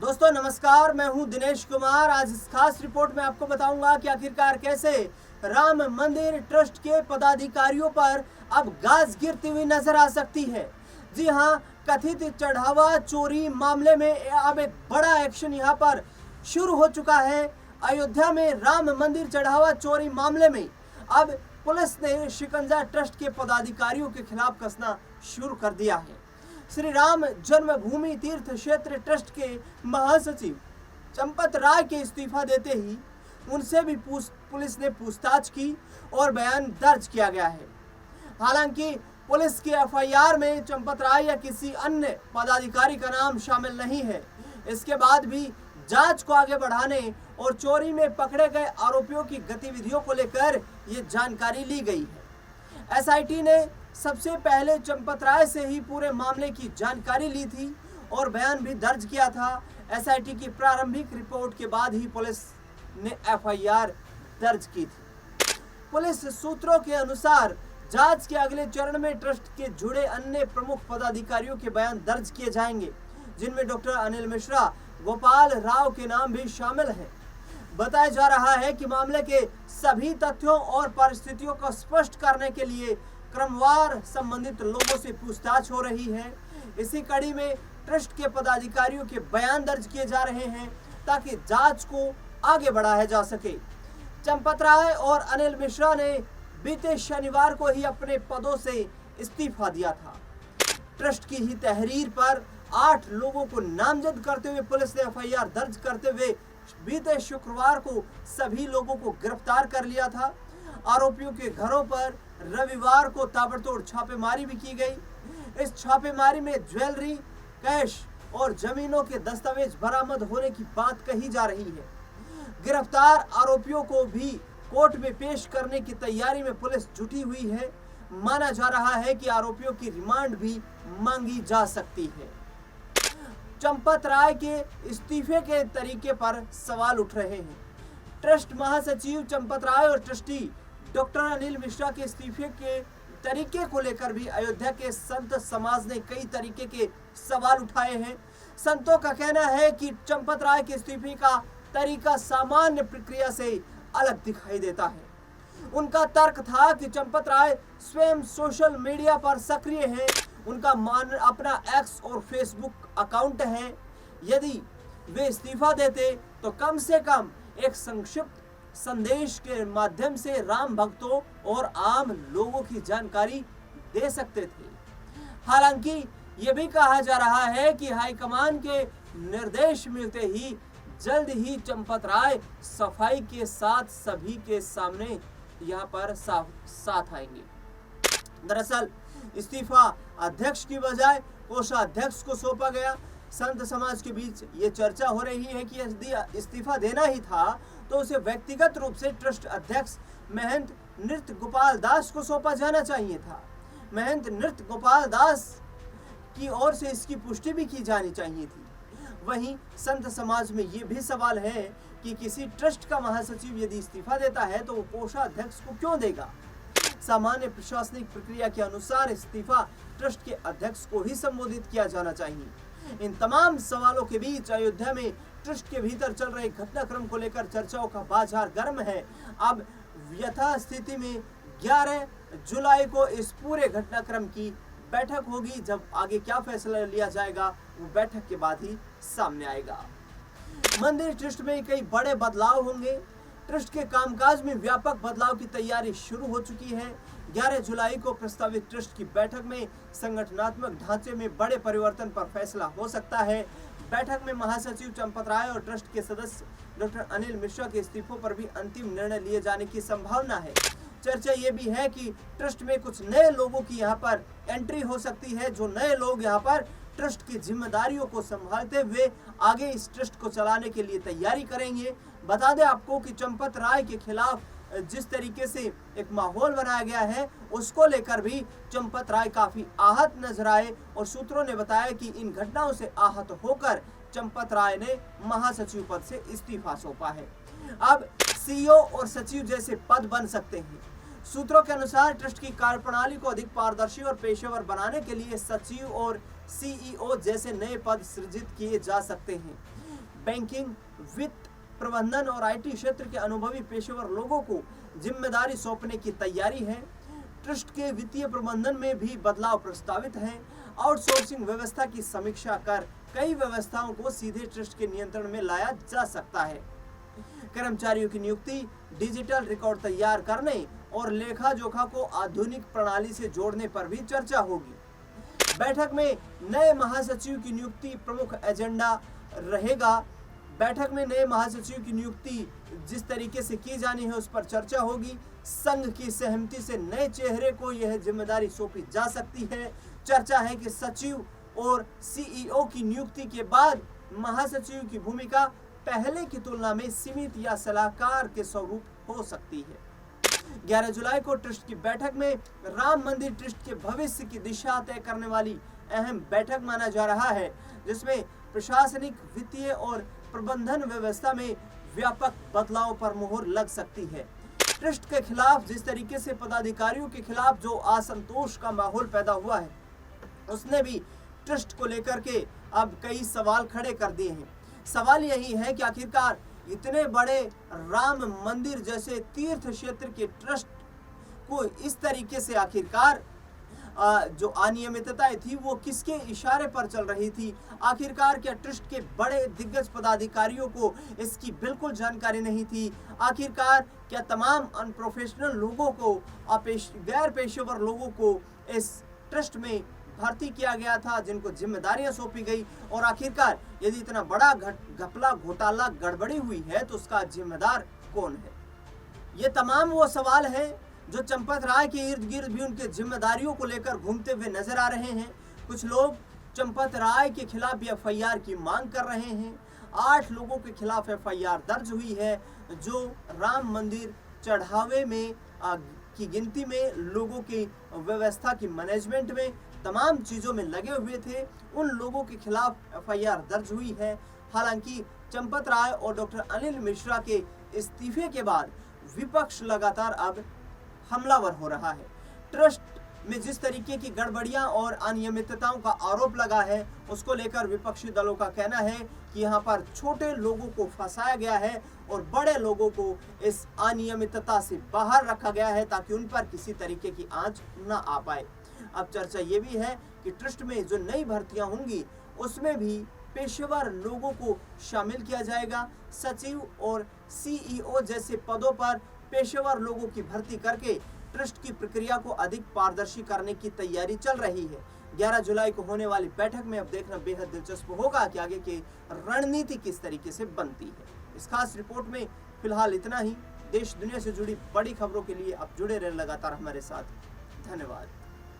दोस्तों नमस्कार, मैं हूं दिनेश कुमार। आज इस खास रिपोर्ट में आपको बताऊंगा कि आखिरकार कैसे राम मंदिर ट्रस्ट के पदाधिकारियों पर अब गाज गिरती हुई नजर आ सकती है। जी हां, कथित चढ़ावा चोरी मामले में अब एक बड़ा एक्शन यहां पर शुरू हो चुका है। अयोध्या में राम मंदिर चढ़ावा चोरी मामले में अब पुलिस ने शिकंजा ट्रस्ट के पदाधिकारियों के खिलाफ कसना शुरू कर दिया है। श्री राम जन्मभूमि तीर्थ क्षेत्र ट्रस्ट के महासचिव चंपत राय के इस्तीफा देते ही उनसे भी पुलिस ने पूछताछ की और बयान दर्ज किया गया है। हालांकि पुलिस की एफआईआर में चंपत राय या किसी अन्य पदाधिकारी का नाम शामिल नहीं है। इसके बाद भी जांच को आगे बढ़ाने और चोरी में पकड़े गए आरोपियों की गतिविधियों को लेकर ये जानकारी ली गई है। एसआईटी ने सबसे पहले चंपत राय से ही पूरे मामले की जानकारी ली थी और बयान भी दर्ज किया था। एसआईटी की प्रारंभिक रिपोर्ट के बाद ही पुलिस ने एफआईआर दर्ज की थी। पुलिस सूत्रों के अनुसार जांच के अगले चरण में ट्रस्ट के जुड़े अन्य प्रमुख पदाधिकारियों के बयान दर्ज किए जाएंगे, जिनमें डॉक्टर अनिल मिश्रा, गोपाल राव के नाम भी शामिल हैं। बताया जा रहा है कि मामले के सभी तथ्यों और परिस्थितियों को स्पष्ट करने के लिए क्रमवार संबंधित लोगों से पूछताछ हो रही है। इसी कड़ी में ट्रस्ट के पदाधिकारियों के बयान दर्ज किए जा रहे हैं ताकि जांच को आगे बढ़ाया जा सके। चंपत राय और अनिल मिश्रा ने बीते शनिवार को ही अपने पदों से इस्तीफा दिया था। ट्रस्ट की ही तहरीर पर 8 लोगों को नामजद करते हुए पुलिस ने एफआईआर दर्ज करते हुए बीते शुक्रवार को सभी लोगों को गिरफ्तार कर लिया था। आरोपियों के घरों पर रविवार को ताबड़तोड़ छापेमारी भी की गई। इस छापेमारी में ज्वेलरी, कैश और जमीनों के दस्तावेज बरामद होने की बात कही जा रही है। गिरफ्तार आरोपियों को भी कोर्ट में पेश करने की तैयारी में पुलिस जुटी हुई है। माना जा रहा है कि आरोपियों की रिमांड भी मांगी जा सकती है। चंपत राय के इस्तीफे के तरीके पर सवाल उठ रहे हैं। ट्रस्ट महासचिव चंपत राय और ट्रस्टी डॉक्टर अनिल मिश्रा के इस्तीफे के तरीके को लेकर भी अयोध्या के संत समाज ने कई तरीके के सवाल उठाए हैं। संतों का कहना है कि चंपत राय के इस्तीफे का तरीका सामान्य प्रक्रिया से अलग दिखाई देता है। उनका तर्क था कि चंपत राय स्वयं सोशल मीडिया पर सक्रिय हैं। उनका अपना एक्स और फेसबुक अकाउंट है। यदि वे इस्तीफा देते तो कम से कम एक संक्षिप्त संदेश के माध्यम से राम भक्तों और आम लोगों की जानकारी दे सकते थे। हालांकि ये भी कहा जा रहा है कि हाईकमान के निर्देश मिलते ही जल्द ही चंपत राय सफाई के साथ सभी के सामने यहाँ पर साथ आएंगे। दरअसल इस्तीफा अध्यक्ष की बजाय कोषाध्यक्ष को सौंपा गया। संत समाज के बीच ये चर्चा हो रही है कि यदि इस्तीफा देना ही था तो उसे व्यक्तिगत रूप से ट्रस्ट अध्यक्ष महंत नृत्य गोपाल दास को सौंपा जाना चाहिए था। महंत नृत्य गोपाल दास की ओर से इसकी पुष्टि भी की जानी चाहिए थी। वहीं संत समाज में ये भी सवाल है कि किसी ट्रस्ट का महासचिव यदि इस्तीफा देता है तो वो कोषाध्यक्ष को क्यों देगा। सामान्य प्रशासनिक प्रक्रिया के अनुसार इस्तीफा ट्रस्ट के अध्यक्ष को ही संबोधित किया जाना चाहिए। इन तमाम सवालों के बीच अयोध्या में ट्रस्ट के भीतर चल रहे घटनाक्रम को लेकर चर्चाओं का बाजार गर्म है। अब यथास्थिति में 11 जुलाई को इस पूरे घटनाक्रम की बैठक होगी। जब आगे क्या फैसला लिया जाएगा वो बैठक के बाद ही सामने आएगा। मंदिर ट्रस्ट में कई बड़े बदलाव होंगे। ट्रस्ट के कामकाज में व्यापक बदलाव की तैयारी शुरू हो चुकी है। 11 जुलाई को प्रस्तावित ट्रस्ट की बैठक में संगठनात्मक ढांचे में बड़े परिवर्तन पर फैसला हो सकता है। बैठक में महासचिव चंपत राय और ट्रस्ट के सदस्य डॉक्टर अनिल मिश्रा के इस्तीफों पर भी अंतिम निर्णय लिए जाने की संभावना है। चर्चा ये भी है कि ट्रस्ट में कुछ नए लोगों की यहाँ पर एंट्री हो सकती है, जो नए लोग यहाँ पर ट्रस्ट की जिम्मेदारियों को संभालते हुए आगे इस ट्रस्ट को चलाने के लिए तैयारी करेंगे। बता दें आपको कि चंपत राय के खिलाफ जिस तरीके से एक माहौल बनाया गया है उसको लेकर भी चंपत राय काफी आहत नजर आए और सूत्रों ने बताया कि इन घटनाओं से आहत होकर चंपत राय ने महासचिव पद से इस्तीफा सौंपा है। अब सीईओ और सचिव जैसे पद बन सकते हैं। सूत्रों के अनुसार ट्रस्ट की कार्यप्रणाली को अधिक पारदर्शी और पेशेवर बनाने के लिए सचिव और सीईओ जैसे नए पद सृजित किए जा सकते हैं। बैंकिंग, वित्त, प्रबंधन और आईटी क्षेत्र के अनुभवी पेशेवर लोगों को जिम्मेदारी सौंपने की तैयारी है। ट्रस्ट के वित्तीय प्रबंधन में भी बदलाव प्रस्तावित है। आउटसोर्सिंग व्यवस्था की समीक्षा कर कई व्यवस्थाओं को सीधे ट्रस्ट के नियंत्रण में लाया जा सकता है। कर्मचारियों की नियुक्ति, डिजिटल रिकॉर्ड तैयार करने और लेखा जोखा को आधुनिक प्रणाली से जोड़ने पर भी चर्चा होगी। बैठक में नए महासचिव की नियुक्ति प्रमुख एजेंडा रहेगा। बैठक में नए महासचिव की नियुक्ति जिस तरीके से की जानी है उस पर चर्चा होगी। संघ की सहमति से नए चेहरे को यह जिम्मेदारी सौंपी जा सकती है। चर्चा है कि सचिव और सीईओ की नियुक्ति के बाद महासचिव की भूमिका पहले की तुलना में सीमित या सलाहकार के स्वरूप हो सकती है। 11 जुलाई को ट्रस्ट की बैठक में राम मंदिर ट्रस्ट के भविष्य की दिशा तय करने वाली अहम बैठक माना जा रहा है, जिसमें प्रशासनिक, वित्तीय और प्रबंधन व्यवस्था में व्यापक बदलाव पर मुहर लग सकती है। ट्रस्ट के खिलाफ जिस तरीके से पदाधिकारियों के खिलाफ जो असंतोष का माहौल पैदा हुआ है, उसने भी ट्रस्ट को लेकर के अब कई सवाल खड़े कर दिए हैं। सवाल यही है कि आखिरकार इतने बड़े राम मंदिर जैसे तीर्थ क्षेत्र के ट्रस्ट को इस तरीके से आखिरकार जो अनियमितताएं थी वो किसके इशारे पर चल रही थी। आखिरकार क्या ट्रस्ट के बड़े दिग्गज पदाधिकारियों को इसकी बिल्कुल जानकारी नहीं थी। आखिरकार क्या तमाम अनप्रोफेशनल लोगों को, गैर पेशेवर लोगों को इस ट्रस्ट में भर्ती किया गया था, जिनको जिम्मेदारियां सौंपी गई। और आखिरकार यदि इतना बड़ा घपला, घोटाला, गड़बड़ी हुई है तो उसका जिम्मेदार कौन है। ये तमाम वो सवाल हैं जो चंपत राय के इर्द गिर्द भी उनके जिम्मेदारियों को लेकर घूमते हुए नजर आ रहे हैं। कुछ लोग चंपत राय के खिलाफ एफआईआर की मांग कर रहे हैं। 8 लोगों के खिलाफ एफआईआर दर्ज हुई है जो राम मंदिर चढ़ावे में की गिनती में, लोगों की व्यवस्था की मैनेजमेंट में, तमाम चीजों में लगे हुए थे। उन लोगों के खिलाफ एफआईआर दर्ज हुई है। हालांकि चंपत राय और डॉक्टर अनिल मिश्रा के इस्तीफे के बाद विपक्ष लगातार अब हमलावर हो रहा है। ट्रस्ट में जिस तरीके की गड़बड़ियां और अनियमितताओं का आरोप लगा है, उसको लेकर विपक्षी दलों का कहना है कि यहाँ पर छोटे लोगों को फंसाया गया है और बड़े लोगों को इस अनियमितता से बाहर रखा गया है ताकि उन पर किसी तरीके की आंच न आ पाए। अब चर्चा ये भी है कि ट्रस्ट में जो नई भर्तियां होंगी उसमें भी पेशेवर लोगों को शामिल किया जाएगा। सचिव और सीईओ जैसे पदों पर पेशेवर लोगों की भर्ती करके ट्रस्ट की प्रक्रिया को अधिक पारदर्शी करने की तैयारी चल रही है। 11 जुलाई को होने वाली बैठक में अब देखना बेहद दिलचस्प होगा कि आगे की रणनीति किस तरीके से बनती है। इस खास रिपोर्ट में फिलहाल इतना ही। देश दुनिया से जुड़ी बड़ी खबरों के लिए आप जुड़े रहें लगातार हमारे साथ। धन्यवाद।